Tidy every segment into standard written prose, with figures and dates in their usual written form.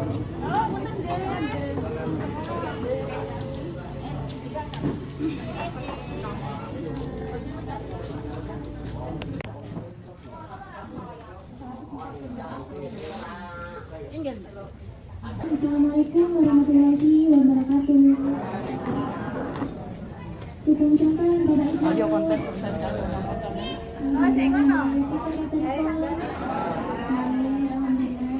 Assalamualaikum warahmatullahi wabarakatuh. Sugeng sonten Bapak Ibu. Audio konten. Saya kan alhamdulillah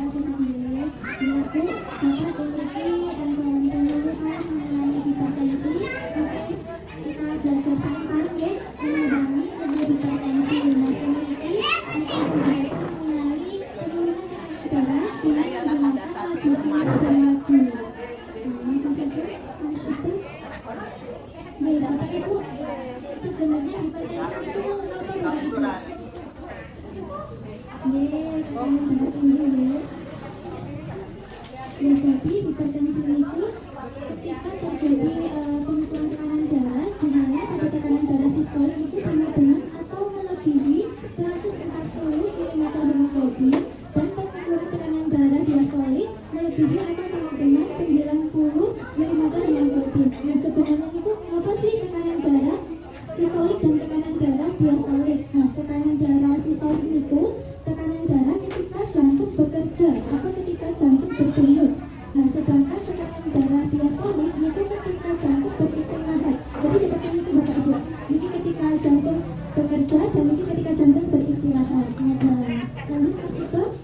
senang nggih. Ibu Bapak memiliki anggaran penyuluhan mengenai hipertensi. Oke, kita belajar sareng-sareng nggih menangani hipertensi. Nah, memiliki pembahasan mengenai penurunan tekanan darah dengan menggunakan lagu sirup dan lagu. Langsung saja, Mas Ibu. Nih, Bapak Ibu, sebenarnya hipertensi itu apa Bapak Ibu? Nih, tekanan darah tinggi ya. Nah, jadi hipertensi itu ketika terjadi penurunan tekanan darah, di mana pada tekanan darah sistolik itu sama dengan atau melebihi 140 mm hemoglobin, dan penurunan tekanan darah diastolik melebihi atau sama dengan 90 mm hemoglobin. Nah, sebenarnya itu apa sih tekanan darah sistolik dan tekanan darah diastolik? Nah, tekanan darah sistolik itu tekanan darah ketika jantung bekerja atau ketika jantung berdenyut. Nah, sedangkan tekanan darah diastolik itu ketika jantung beristirahat. Jadi seperti itu Bapak Ibu. Ini ketika jantung bekerja dan ini ketika jantung beristirahat. Nah, lanjut Mas Ibu.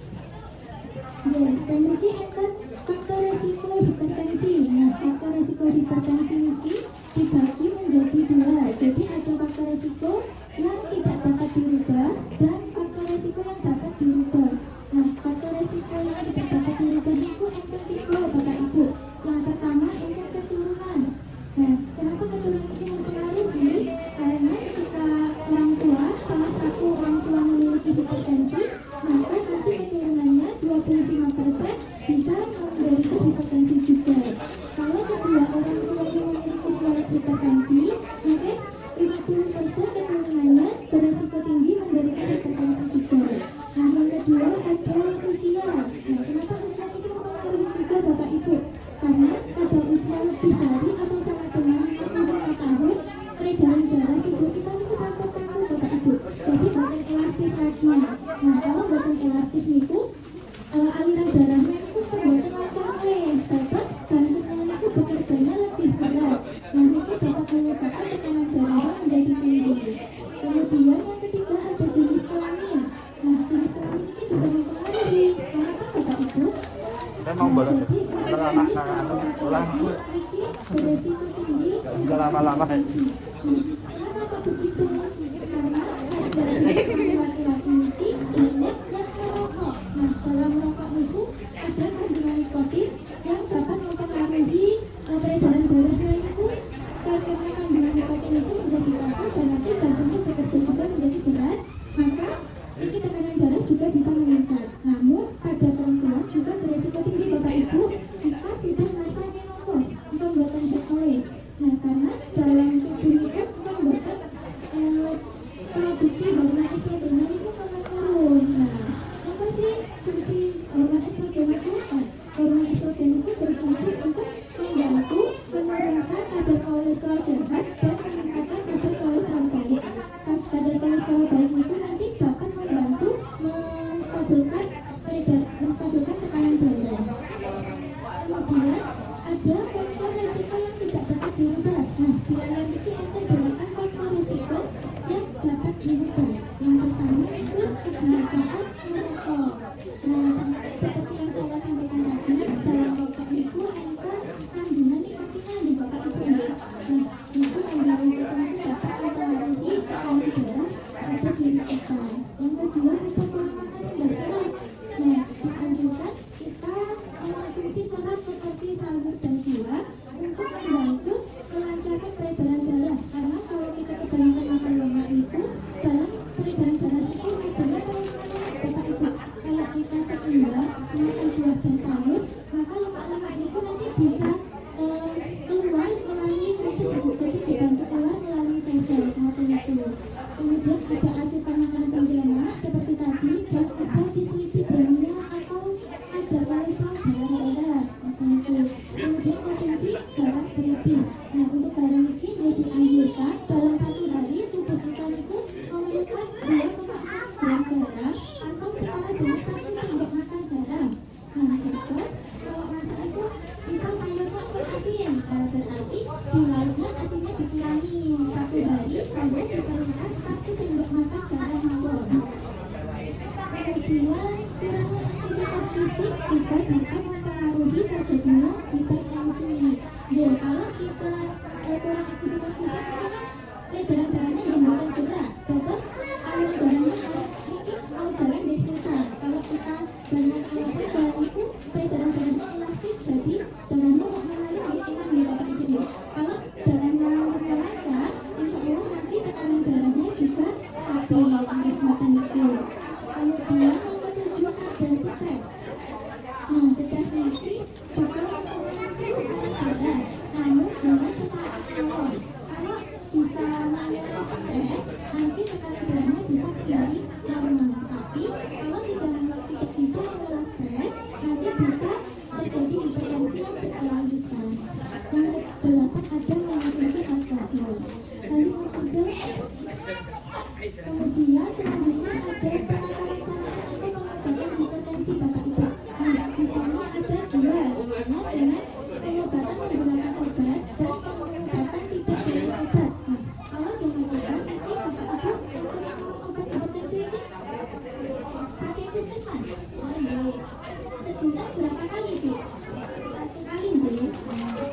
Ya, dan ini enten faktor resiko hipertensi. Nah, faktor resiko hipertensi ini dibagi menjadi dua. Jadi ada faktor resiko yang tidak dapat dirubah dan faktor resiko yang dapat dirubah. Nah, faktor resiko yang tidak dapat dirubah itu enten tiga Bapak Ibu. Yang pertama enten keturunan. Nah, kenapa keturunan ini mempengaruhi? Karena ketika orang tua, salah satu orang tua memiliki hipertensi, maka nanti keturunannya 25% bisa menderita hipertensi juga. Kalau kedua orang tua yang memiliki riwayat hipertensi, maka 50% keturunannya beresiko tinggi menderita hipertensi juga. Nah, yang kedua ada usia. Nah, kenapa usia ini mempengaruhi juga Bapak Ibu? Karena pada usia lebih dari atau sama dengan 55 tahun, peredaran darah tubuh kita itu sampun kaku Bapak Ibu. Jadi bukan elastis lagi. Nah, kalau bukan elastis itu aliran darahnya itu pembuatan lancar terus jantungnya itu bekerjanya lebih berat. Nah, itu dapat menyebabkan tekanan darah menjadi tinggi. Kemudian yang ketiga ada jenis kelamin. Nah, jenis kelamin ini juga mempengaruhi. Kenapa Bapak Ibu? Nah, jadi untuk jenis kelamin laki-laki ini beresiko tinggi untuk hipertensi. Nah, kenapa kok begitu? Karena ada jenis kelamin laki-laki ini banyak yang merokok. Nah, dalam merokok itu ada kandungan nikotin yang dapat mempengaruhi peredaran darahnya itu. Karena kandungan nikotin itu menjadi kaku dan nanti jantungnya bekerja juga menjadi berat, maka ini tekanan darah juga bisa meningkat. Namun pada perempuan juga beresiko tinggi Bapak Ibu jika sudah masa menopause, pembuatan head. Nah, karena dalam tubuh itu pembuatan produksi hormon estrogen itu menurun. Nah, apa sih fungsi hormon estrogen itu? Nah, hormon estrogen itu berfungsi untuk membantu menurunkan kadar kolesterol jahat dan meningkatkan kadar kolesterol baik. Kadar kolesterol baik itu nanti dapat membantu menstabilkan tekanan darah. Kemudian ada faktor resiko yang tidak dapat dirubah. Nah, di layar ini ada 8 faktor resiko yang dapat dirubah. Yang pertama itu kebiasaan merokok. Nah, seperti yang saya sampaikan tadi, dalam rokok itu ada kandungan nikotinnya di Bapak Ibu ya. Nah, itu kandungan nikotin itu dapat mempengaruhi tekanan darah pada diri kita. Yang kedua ada pola makan rendah serat. Nah, dianjurkan kita mengonsumsi serat seperti sayur dan buah untuk membantu melancarkan peredaran darah. Karena kalau kita kebanyakan makan lemak itu, dalam peredaran darah itu ada Bapak Ibu. Kalau kita seimbang makan buah dan sayur, maka lemak-lemak itu nanti bisa keluar melalui feses Ibu. Jadi dibantu keluar melalui feses seperti itu. Kemudian ada asupan makanan tinggi lemak seperti tadi, dan ada dislipidemia atau ada kolesterol dalam darah. juga dapat mempengaruhi terjadinya hipertensi. Ya, kalau kita kurang aktivitas fisik itu kan peredaran darahnya menggunakan gerak, terus aliran darahnya ini mau jalan dari susah. Kalau kita banyak olahraga itu peredaran darahnya elastis, jadi darahnya mau mengalir lebih enak nih Bapak Ibu. Kalau darahnya mengalir lancar, insya Allah nanti tekanan darahnya juga stabil kenikmatan itu. Kemudian yang ketujuh ada stres. Nah, stres ini juga mempengaruhi tekanan darah, namun hanya sesaat awal. Kalau bisa mengurai stres, nanti tekanan darahnya bisa kembali normal. Tapi kalau tidak bisa mengurai stres, nanti bisa terjadi hipertensi yang berkelanjutan. Yang kedelapan ada mengonsumsi alkohol. Lanjut kemudian selanjutnya ada penataran saraf atau pengobatan hipertensi Bapak Ibu. Nah, di sini ada dua, yaitu dengan pengobatan menggunakan obat dan pengobatan tidak dengan obat. Nah, kalau dengan obat ini Bapak Ibu untuk minum obat hipertensi ini sakit puskesmas. Oh, nggih. Sebulan berapa kali Bu? Satu kali nggih. Nah,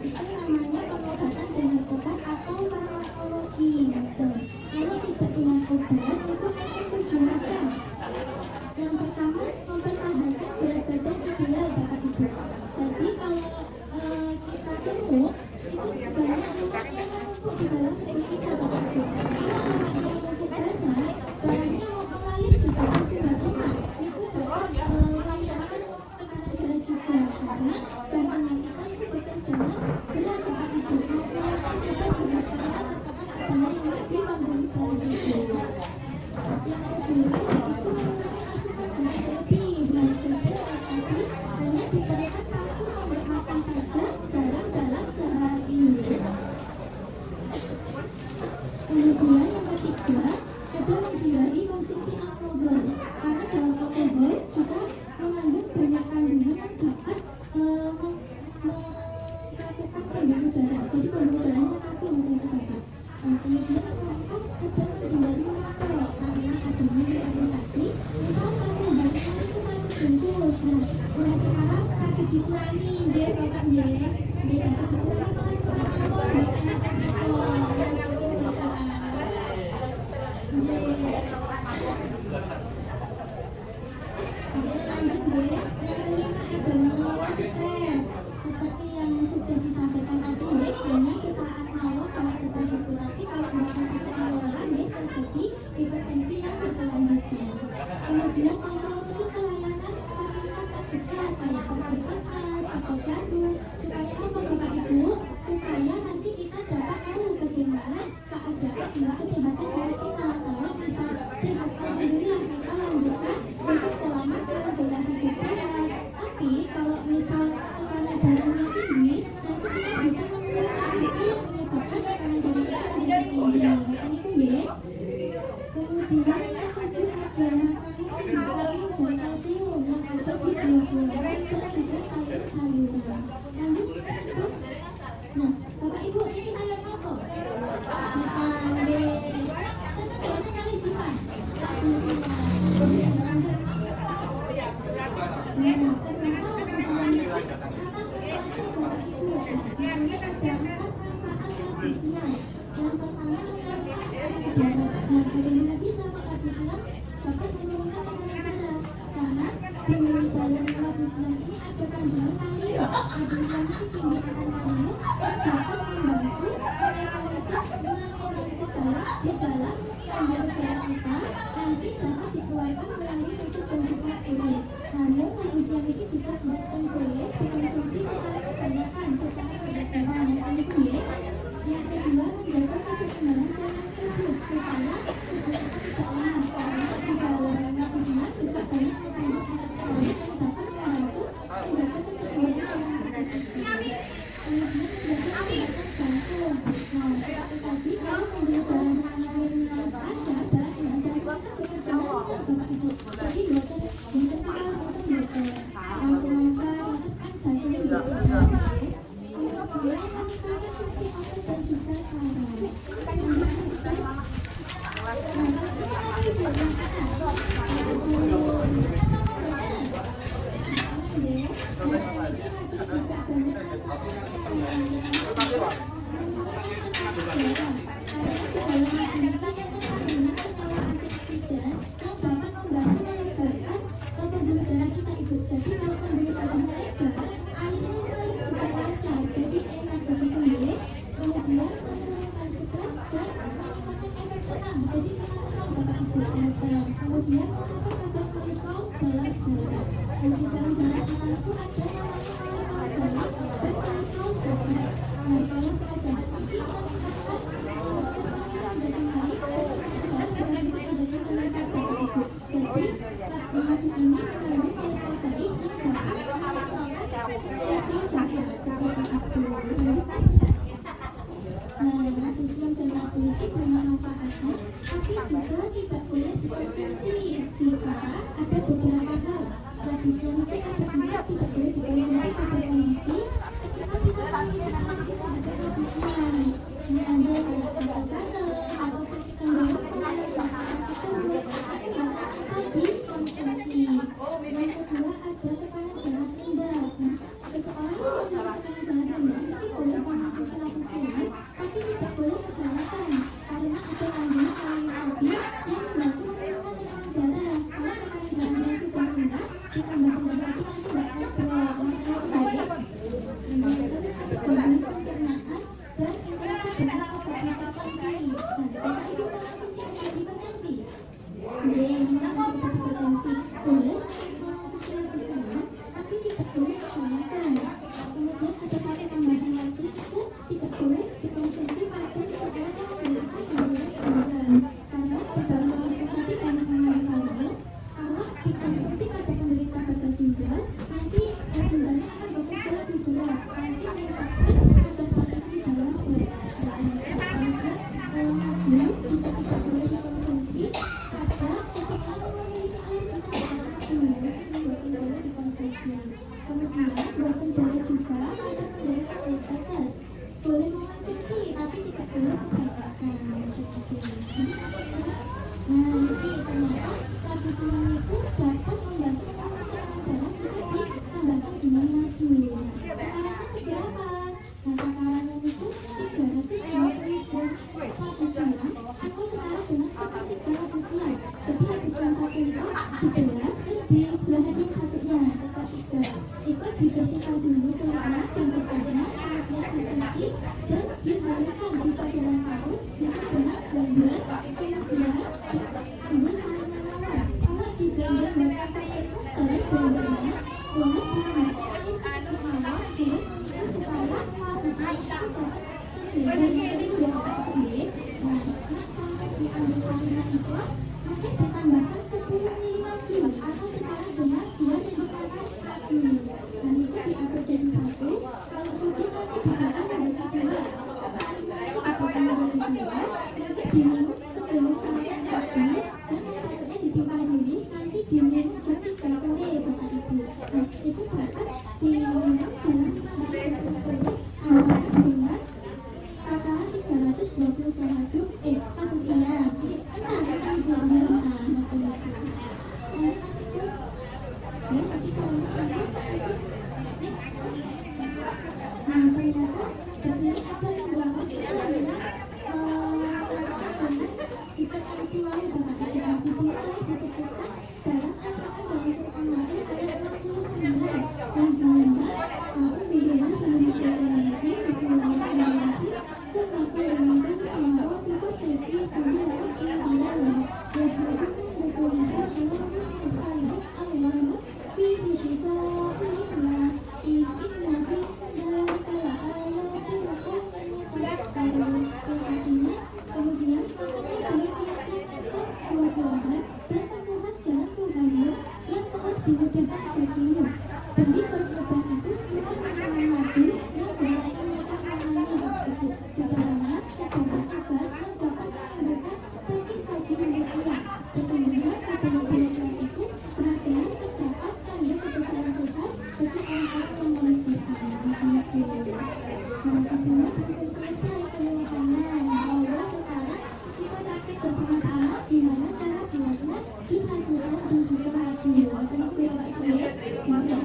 itu namanya pengobatan dengan obat atau farmakologi gitu. Kalau tidak dengan obat itu ada 7 macam. Yang pertama, mempertahankan berat badan ideal Bapak Ibu. Jadi kalau kita gemuk itu banyak lemak yang menumpuk di dalam tubuh kita Bapak Ibu. Kalau lemak yang menumpuk banyak, barangnya mau mengalir juga ke sumber lemak. Itu dapat meningkatkan tekanan darah juga karena jantung kita itu bekerjanya berat Bapak Ibu. Mau saja berat karena tertekan adanya lemak di pembuluh darah itu. Yang kedua yaitu mengurangi asupan darah berlebih. Nah, jadi tadi hanya diperlukan 1 sendok makan saja garam dalam sehari. Kemudian yang ketiga ada menghindari konsumsi alkohol karena dalam alkohol juga mengandung banyak kandungan yang dapat mengkakukan pembuluh darah. Jadi pembuluh darahnya kaku nanti Bapak. Nah, kemudian yang keempat ada menghindari merokok karena adanya nikotin tadi. Misal 1 hari itu 1 bungkus. Nah, mulai sekarang sakit dikurangi, nggih Bapak nggih. Nggih Bapak dikurangi pelan-pelan mawon mboten napa-napa. Nggih. Nggih, lanjut nggih. Yang kelima ada mengelola stres. Seperti yang sudah disampaikan tadi nggih, hanya sesaat mawon kalau stres itu. Tapi kalau mereka sakit mengelola nggih terjadi hipertensi yang berkelanjutan. Kemudian memperbaiki pelayanan fasilitas terdekat kayak ke puskesmas, ke posyandu, supaya apa Bapak Ibu? Supaya nanti kita dapat tahu bagaimana keadaan di kesehatan diri kita. Kalau misal sehat, alhamdulillah kita lanjutkan untuk pola makan, gaya hidup sehat. Tapi kalau misal tekanan darahnya tinggi, nanti kita bisa mengurangi apa yang menyebabkan tekanan darah kita menjadi tinggi. Ngeten niku nggih. Kemudian yang ketujuh ada makan vitamin dan kalsium yang ada di buah-buahan dan juga sayur-sayuran. Lanjut Bu. Nah, Bapak Ibu ini sayur apa? Jipan nggih. Seneng mboten kali jipan? Bismillah. Lanjut. Nah, ternyata lagu siang ini kata manfaatnya Bapak Ibu. Nah, di sini ada 4 manfaat lagu siang. Yang pertama menurunkan tekanan darah. Nah, bagaimana bisa lagu siang dapat menurunkan tekanan darah? Karena di dalam lagu siang ini ada kandungan kalium. Lagu siang ini tinggi akan kalium yang dapat membantu menetralisir darah di dalam pembuluh darah kita. Nanti dapat dikeluarkan melalui feses dan juga urin. Namun lagu siang ini juga bukan boleh dikonsumsi secara kebanyakan, secara berlebihan. Yang kedua, menjaga keseimbangan cairan tubuh supaya tubuh kita tidak lemas karena di dalam lagu siang juga banyak mengandung elektrolit yang dapat membantu menjaga keseimbangan cairan tubuh kita. Kemudian menjaga kesehatan jantung. Nah, seperti tadi kalau pembuluh darah mengalirnya lancar, darahnya jantung kita bekerja lancar Bapak Ibu. Jadi buatan keras, buatan lampu lancar, kan jantungnya bisa sehat. Kemudian meningkatkan fungsi otot dan juga saraf. Nah, kalau kita lagi yang atas, Nggih. Nah, iki madu juga banyak manfaatnya. Menurunkan tekanan darah. Karena di dalam madu ini terkandung senyawa antioksidan yang dapat membantu melebarkan pembuluh darah kita, Ibu. Jadi kalau pembuluh darahnya lebar, airnya mengalir juga lancar. Jadi enak begitu, nggih. Kemudian menurunkan stres dan meningkatkan efek tenang. Jadi kita tenang, Bapak Ibu. Kemudian mengatur kadar kolesterol dalam darah. Dan di dalam darah kita itu ada namanya kolesterol baik dan kolesterol jahat. Nah, kolesterol jahat ini meningkatkan kolesterol kita menjadi naik dan tekanan darah juga bisa menjadi meningkat, Bapak Ibu. Jadi madu ini mengandung kolesterol baik yang dapat menurunkan kolesterol jahat seperti itu. Lanjut, Mas. Nah, magnesium dan madu ini banyak manfaatnya, tapi juga tidak boleh dikonsumsi jika ada beberapa hal. Magnesium itu ada empat tidak boleh dikonsumsi pada kondisi ketika kita memiliki alergi terhadap magnesium. Ini ada gatal-gatal atau sakit tenggorokan, sakit perut, itu nggak bisa dikonsumsi. Yang kedua ada tekanan darah rendah. Nah, seseorang yang memiliki tekanan darah rendah itu boleh mengonsumsi magnesium, tapi tidak boleh kebanyakan karena ada kandungan kalium tadi yang membantu menurunkan tekanan darah. Kalau tekanan darahnya sudah rendah, ditambah rendah lagi nanti nggak ngedrop. Nah, terus ada gangguan pencernaan dan interaksi dengan obat hipertensi. Nah, Bapak Ibu mengonsumsi obat hipertensi. Mengonsumsi obat hipertensi boleh mengonsumsi magnesium, tapi tidak boleh kebanyakan. Kemudian ada satu tambahan lagi, itu tidak boleh dikonsumsi pada seseorang yang menderita gangguan ginjal, karena di dalam magnesium tadi banyak mengandung kalium. Kalau dikonsumsi pada penderita gagal ginjal, nanti ginjalnya akan bekerja lebih berat, nanti menyebabkan kadar kalium di dalam darah. Kemudian madu juga tidak boleh dikonsumsi pada seseorang yang memiliki alergi terhadap madu, itu boleh dikonsumsi. Kemudian buatan boleh juga pada penderita diabetes, boleh mengonsumsi tapi tidak boleh kebanyakan. Nah, ini ternyata magnesium itu dapat membantu menurunkan tekanan darah jika ditambahkan dengan madu. Nah, takarannya seberapa? Nah, takarannya itu 320 gram satu siang atau setara dengan sepertiga labu siam. Jadi labu siam satu itu dibelah, terus dibelah lagi yang satunya sepertiga. Itu dibersihkan dulu kulitnya dan getahnya, kemudian dicuci dan dihaluskan, bisa dengan parut, bisa dengan blender, kemudian diambil salinan mawar. Kalau di blender bahkan sampai muter blendernya, boleh ditambahkan air sedikit mawar buat memicu supaya magnesium itu dapat terblender itu ya, Bapak Ibu. Nah, sampai diambil salinan itu, mungkin ditambahkan 10 ml madu atau setara dengan 2 sendok makan madu. Dan itu diatur jadi satu. Kalau sudah nanti dibagi menjadi dua. Salinan itu dibagi menjadi dua, nanti diminum sebelum sarapan pagi, dan yang satunya disimpan dulu, nanti diminum jam 3 sore, Bapak Ibu. Nah, itu dapat diminum dalam 5 hari berturut-turut asalkan dengan takaran 320 gram madu satu siang. Entah Ibu mentah makan itu. Lanjut, Mas Ibu. Ya, pakai cara satu lagi. Next, Mas. Nah, ternyata di sini ada tinjauan yang kaitan dengan hipertensi lain, Bapak Ibu. Nah, di sini telah disebutkan dalam Al-Quran dalam surat An-Nahl ayat 69 dan bunyinya Alhamdulillah Alhamdulillah Bismillahirrahmanirrahim Kulmakul limandan samawati wasyuki sunnah iyalah yahajukun bukuliha syurahun mukalibuk Allahu fihi syifa'atun linnas inna fi dzalika laayatin liqaumin yatafakkarun. Artinya, kemudian makanlah dari tiap-tiap macam buah-buahan dan penuhlah jalan Tuhanmu yang telah dimudahkan bagimu. Dari perut lebah itu keluar minuman madu yang bermacam-macam warnanya, Ibu. Di dalamnya terdapat obat yang dapat menyembuhkan sakit bagi manusia. Sesungguhnya pada yang bulan itu benar-benar terdapat tanda kebesaran Tuhan bagi orang-orang yang memikirkan. Nah, di sini sampai selesai penjelasannya. Nah, lalu sekarang kita praktek bersama-sama gimana cara buatnya jus magnesium dan juga madu. Bapak Ibu ya. Mari.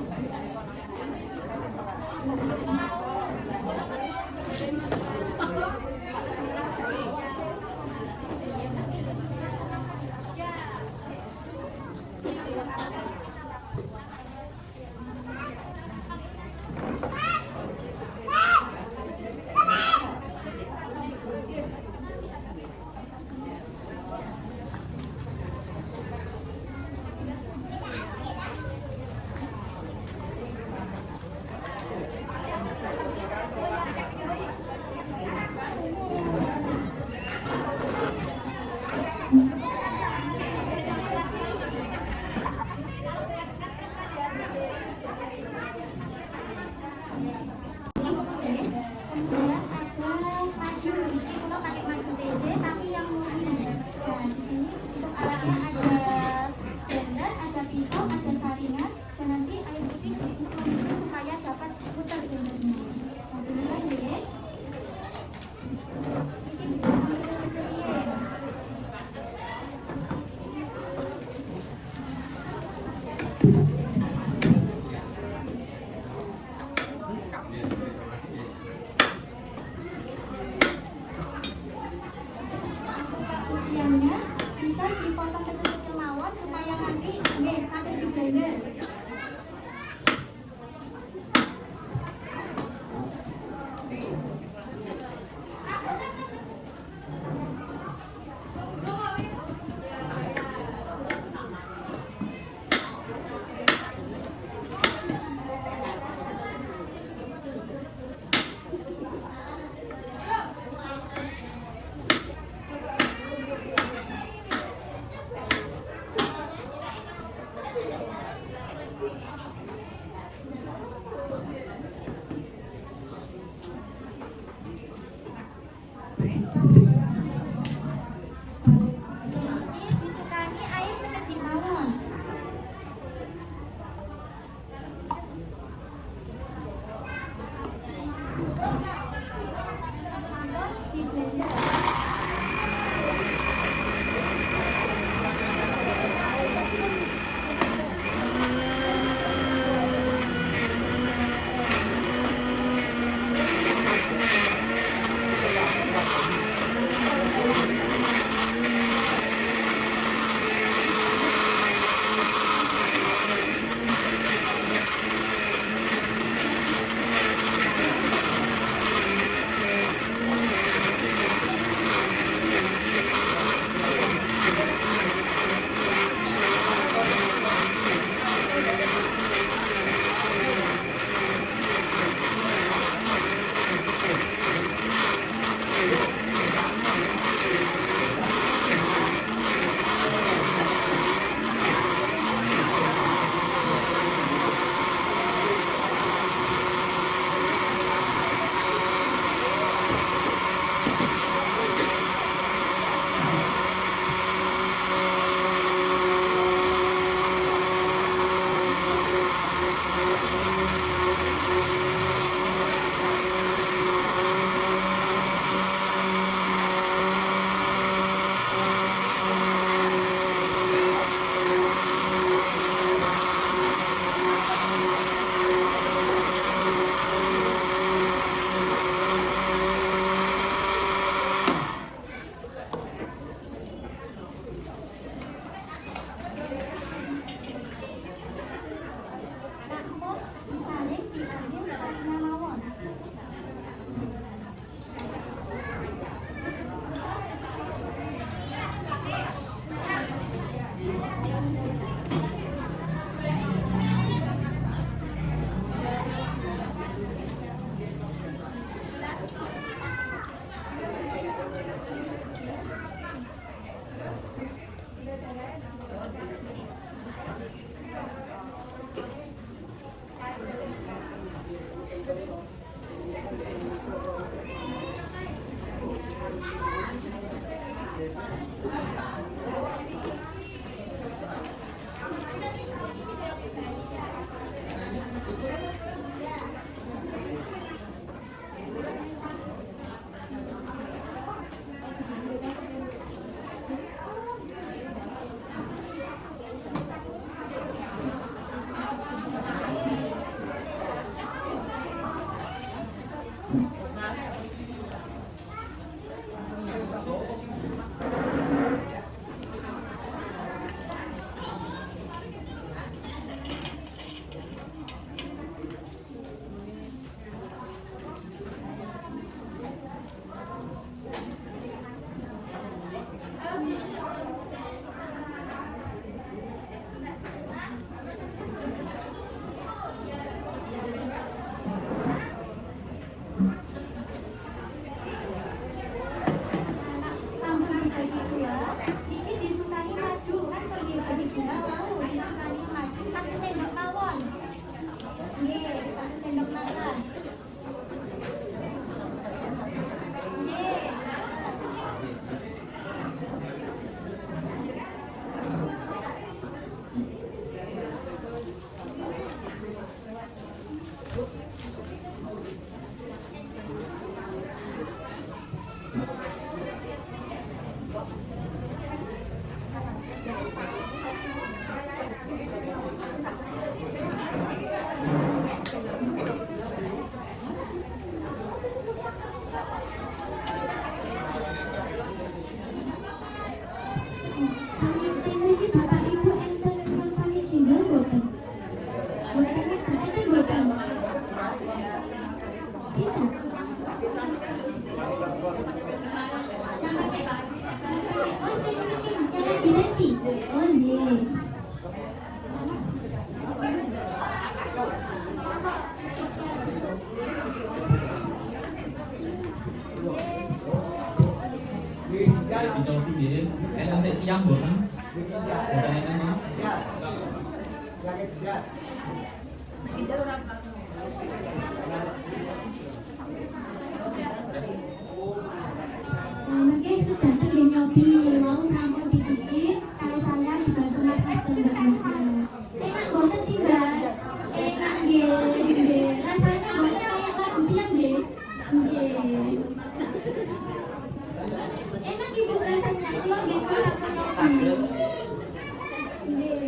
Kemudian ada madu, ini kalau pakai madu TJ tapi yang murni. Nah, di sini untuk alatnya ada blender, ada pisau, ada saringan, dan nanti air putih ditusuk itu supaya dapat putar blendernya. Nah, duluan ya. Ini kecil-kecil ya. Usianya bisa dipotong kecil-kecil mawon supaya nanti sampai di blender. Disukani air sekedip mawon. Sambil di blender. Disaring, diambil saringnya mawon. sendok makan. Pamimpin ini Bapak Ibu enten yang sakit ginjal boten? Boten enten boten? Sinten? Yang pakai oh ting yang lagi tensi. Oh nggih. Dicobi nggih. Enten sik siang mboten? Mboten enten no? Nanti sedanten nggih nyobi mau sampun dibikin sekali-sekalian dibantu mas-mas dan mbak-mbaknya. Enak boten sih Mbak? Enak nggih. Rasanya buatnya kayak lagu siang nggih. Nggih. Enak Ibu rasanya. Kula nggih pun sampun nyobi. Nggih.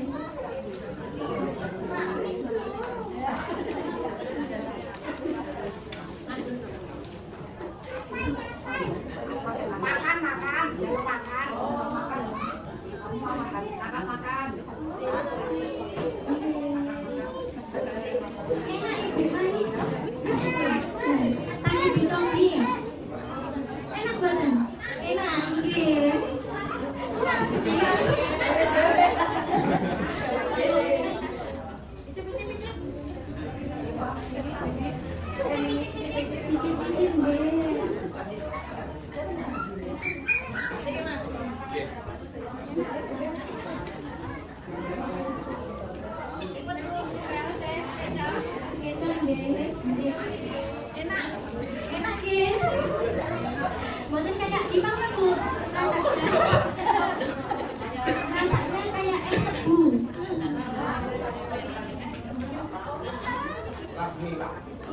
Enak Ibu manis. Sampai dicobi ya. Enak boten? Enak nggih. Picit-picit nggih. Gitu nggih. Enak nggih. Boten kayak cipangan Bu rasanya. Rasanya kayak es tebu.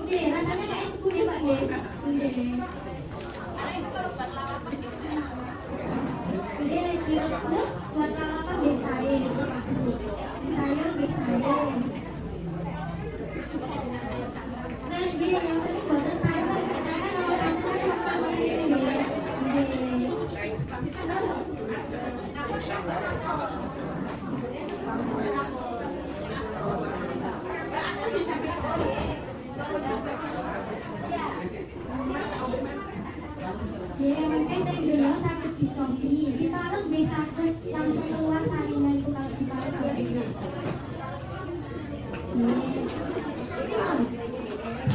Nggih, rasanya kayak es tebu nggih Pak nggih. Nggih. Nggih, direbus buat lalapan nggih sae niku Pak Bu. Di sayur nggih sae. Nah, nggih yang penting boten santen karena kalau santen kan kentang ngene nggih. Nggih. Ya, mungkin yang dulu sakit dicobi, diparut nggih sakit langsung keluar salinan itu kalau diparut Bapak Ibu.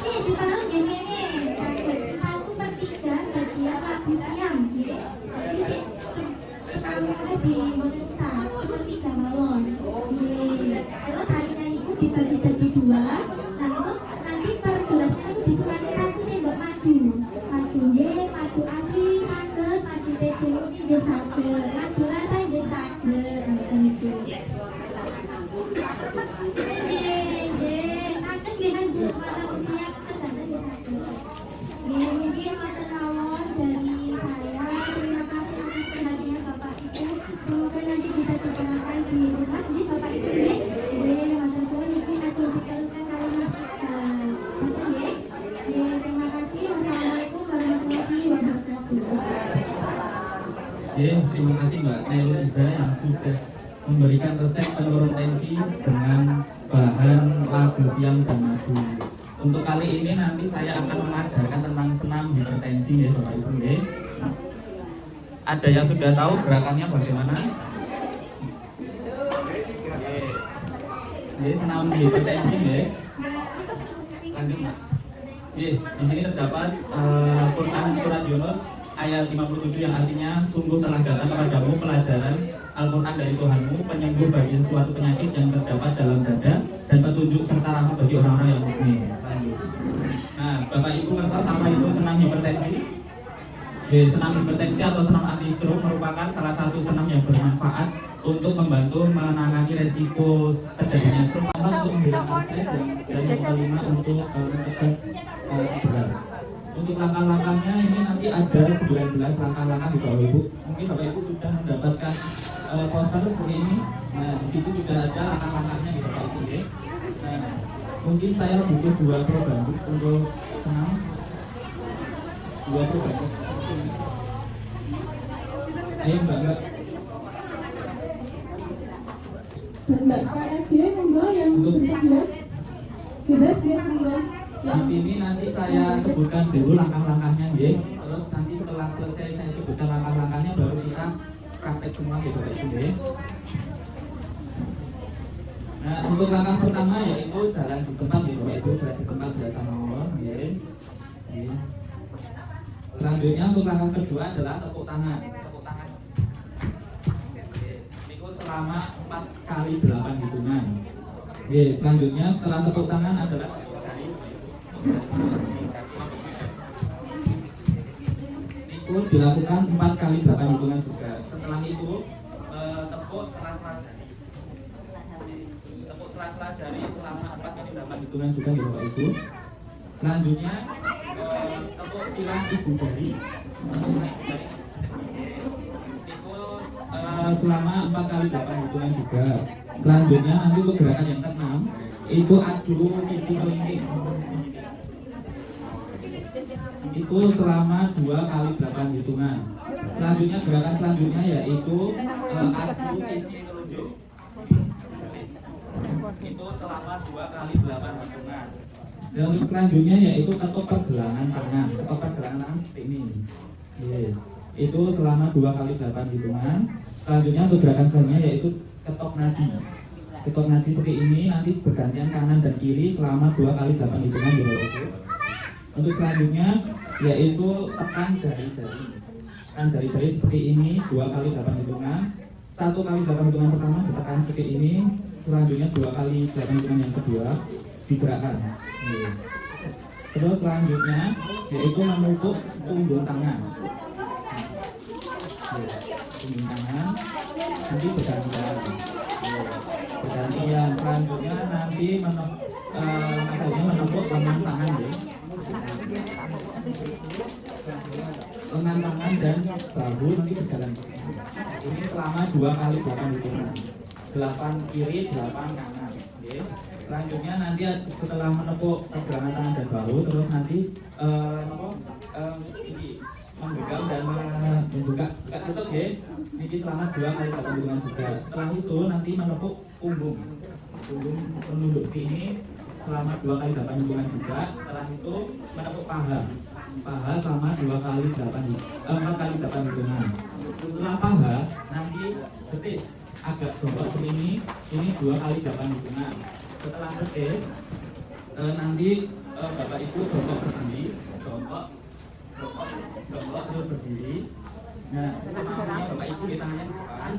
Nih, diparut nggih ngene sakit 1/3 bagian labu siam nggih. Jadi separuhnya di mboten usah, 1/3 mawon. Nggih. Terus salinan itu dibagi jadi 2. Nah, itu nanti per gelasnya itu disulani 1 sendok madu. Madu nggih, madu asli saged, madu teh jeruk nggih saged, madu rasa nggih saged, ngoten niku. Nggih, saged nggih kan Bu, malam siap sedanten nggih saged. Nggih, mungkin wonten mawon dari saya. Terima kasih atas perhatian Bapak Ibu. Semoga nanti bisa diterapkan di rumah nggih Bapak Ibu nggih. Nggih, matur suwun niki ajeng diteruskan kali Mas Iqbal. Ngoten nggih. Nggih, terima kasih. Wassalamualaikum warahmatullahi wabarakatuh. Terima kasih Mbak Nailul Iza yang sudah memberikan resep penurun tensi dengan bahan labu siam dan madu. Untuk kali ini nanti saya akan mengajarkan tentang senam hipertensi ya Bapak Ibu nggih. Ada yang sudah tahu gerakannya bagaimana? Nggih, senam hipertensi nggih. Lanjut Mbak. Di sini terdapat Quran surat Yunus ayat 57 yang artinya sungguh telah datang kepadamu pelajaran Al-Quran dari Tuhanmu, penyembuh bagi suatu penyakit yang terdapat dalam dada dan petunjuk serta rahmat bagi orang-orang yang mukmin. Nah, Bapak Ibu ngerti apa itu senam hipertensi? Senam hipertensi atau senam anti stroke merupakan salah satu senam yang bermanfaat untuk membantu menangani resiko terjadinya stroke, untuk menghilangkan stres, dan yang kelima untuk mencegah cedera. Untuk langkah-langkahnya ini nanti ada 19 langkah-langkah di bawah Ibu. Mungkin Bapak Ibu sudah mendapatkan poster seperti ini. Nah, di situ sudah ada langkah-langkahnya di Bapak Ibu. Nah, mungkin saya butuh 2 probandus untuk senam. 2 probandus. Ayo Mbak. Mbak dia monggo yang bersedia. Bebas ya monggo. Di sini nanti saya sebutkan dulu langkah-langkahnya, nggih. Terus nanti setelah selesai saya sebutkan langkah-langkahnya baru kita praktek semua gitu, Bapak Ibu, nggih. Nah, untuk langkah pertama yaitu jalan di tempat, nggih, Bapak Ibu, jalan di tempat biasa mawon, nggih. Nggih. Selanjutnya untuk langkah kedua adalah tepuk tangan. Tepuk tangan. Itu selama 4 kali 8 hitungan. Oke, selanjutnya setelah tepuk tangan adalah tepuk jari. Itu dilakukan 4 kali 8 hitungan juga. Setelah itu tepuk sela-sela jari. Tepuk sela-sela jari selama 4 kali 8 hitungan juga ya Bapak Ibu. Selanjutnya tepuk silang ibu jari. Selama 4 kali 8 hitungan juga. Selanjutnya nanti untuk gerakan yang ke-6 itu adu sisi kelingking. Itu selama 2 kali 8 hitungan. Selanjutnya gerakan selanjutnya yaitu adu sisi telunjuk. Itu selama 2 kali 8 hitungan. Dan untuk selanjutnya yaitu ketuk pergelangan tangan. Ketuk pergelangan tangan seperti ini. Itu selama 2 kali 8 hitungan. Selanjutnya untuk gerakan selanjutnya yaitu ketok nadi. Ketok nadi seperti ini nanti bergantian kanan dan kiri selama 2 kali 8 hitungan di bawah itu. Untuk selanjutnya yaitu tekan jari-jari. Tekan jari-jari seperti ini 2 kali 8 hitungan. 1 kali 8 hitungan pertama ditekan seperti ini. Selanjutnya 2 kali 8 hitungan yang kedua digerakkan. Terus selanjutnya yaitu memupuk punggung tangan. Punggung tangan nanti bergantian. Selanjutnya nanti menepuk lengan tangan deh. Lengan tangan dan bahu nanti berjalan. Ini selama 2 kali 8 hitungan. 8 kiri, 8 kanan. Okay. Selanjutnya nanti setelah menepuk pergelangan tangan dan bahu, terus nanti menggenggam dan membuka tutup ya. Ini selama 2 kali 8 hitungan juga. Setelah itu nanti menepuk punggung menunduk seperti ini selama 2 kali 8 hitungan juga. Setelah itu menepuk paha selama 4 kali 8 hitungan. Setelah paha nanti betis agak jongkok seperti ini 2 kali 8 hitungan. Setelah betis nanti Bapak Ibu jongkok berdiri, jongkok terus berdiri. Nah, semuanya Bapak Ibu di tangannya di depan,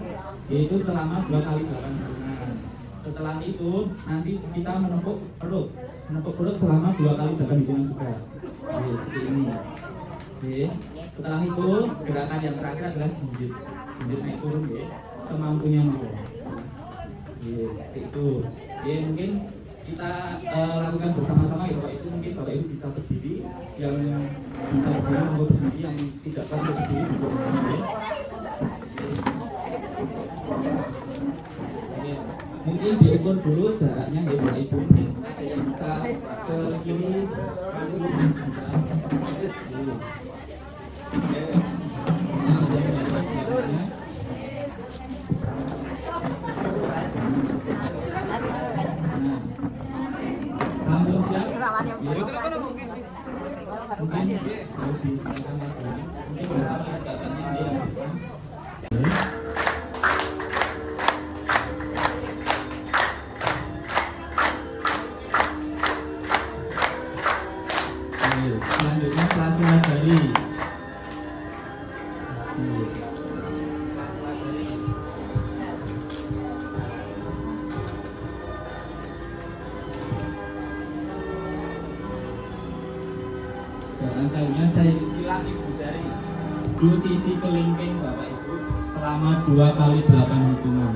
yaitu selama 2 kali 8 hitungan. Setelah itu nanti kita menepuk perut selama 2 kali 8 hitungan juga. Oke, seperti ini. Oke. Setelah itu gerakan yang terakhir adalah jinjit naik turun ya, semampunya mau. Oke, seperti itu. Oke, mungkin kita lakukan bersama-sama ya Bapak Ibu. Mungkin Bapak Ibu bisa berdiri, yang bisa berdiri mau berdiri, yang tidak bisa berdiri duduk berdiri. Mungkin diukur dulu jaraknya ya Bapak Ibu. Mungkin ada yang bisa ke kiri, maju bisa. Selanjutnya sela-sela jari. Gerakan selanjutnya saya silang Ibu jari dua sisi kelingking Bapak Ibu selama 2 kali 8 hitungan.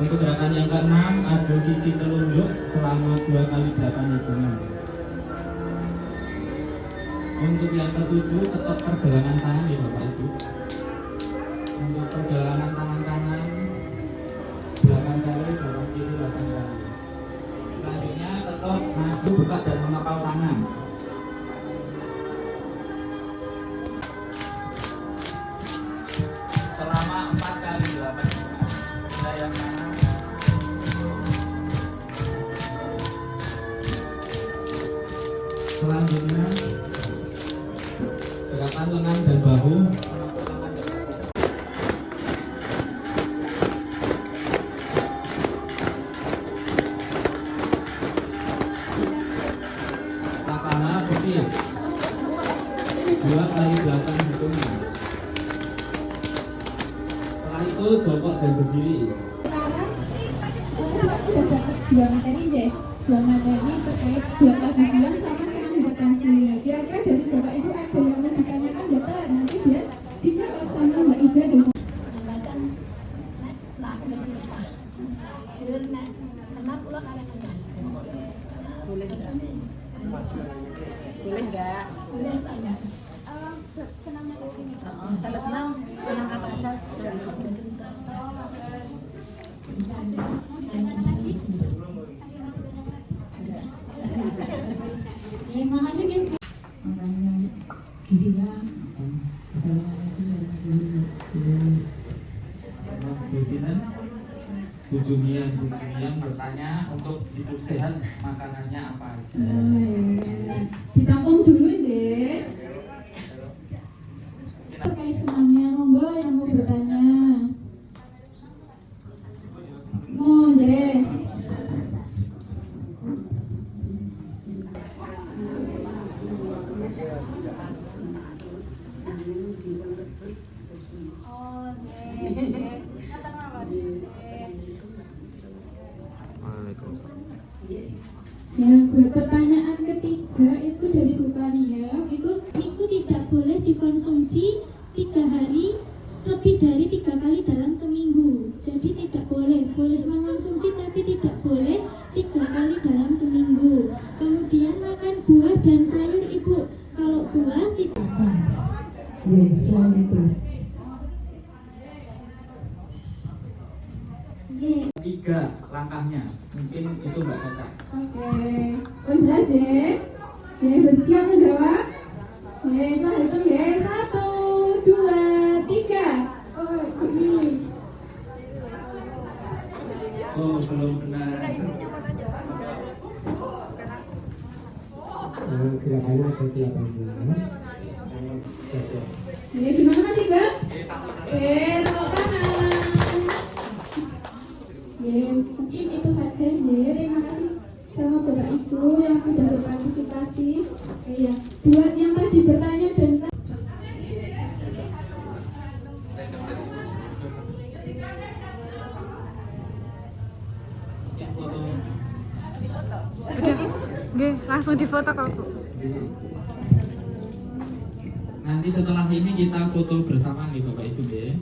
Untuk gerakan yang ke-6 adu sisi telunjuk selama 2 kali 8 hitungan. Untuk yang ke-7 tetap pergelangan tangan ya Bapak Ibu. Untuk pergelangan tangan kanan 8 kali, belakang kiri 8 kali. Selanjutnya tetap maju buka dan mengepal tangan. Selama 4 kali 8 hitungan. Kita yang kanan. Selanjutnya gerakan lengan dan bahu. Takana betis 2 kali 8 hitungan. Setelah itu jongkok dan berdiri. Sekarang udah dapat 2 materi aja, 2 materi terkait 2 lagu siang sama senam hipertensi. Kira-kira dari Bapak Ibu ada yang mau ditanyakan dokter? Nanti biar dijawab sama Mbak Ija dan Boleh nggak? senamnya kayak gini. Kalau senang apa aja? Terima kasih Kim. Makanya gizinya Presiden Bujumian bertanya untuk hidup sehat makanannya apa aja. Ditampung dulu Je. Terkait senamnya, monggo yang mau bertanya. Mau Je. Ya, buat pertanyaan ketiga itu dari Bu Kania, itu tidak boleh dikonsumsi 3 hari lebih dari 3 kali dalam seminggu. Jadi tidak boleh mengonsumsi tapi tidak boleh 3 kali dalam seminggu. Kemudian makan buah dan sayur Ibu. Kalau buah tidak. ya selain itu Ye. 3 langkahnya mungkin itu Mbak Caca. Oke, jelas ya. Bersiap menjawab. Kita hitung ya. 1, 2, 3. Oh, ini. Oh belum benar. gerakannya ada 18. Gimana Mas Iqbal? Tepuk tangan. Mungkin itu saja. Terima kasih sama Bapak Ibu yang sudah berpartisipasi. Buat yang tadi bertanya dan Yang foto. Nggih, langsung difoto kok Bu. Nanti setelah ini kita foto bersama nih Bapak Ibu ya.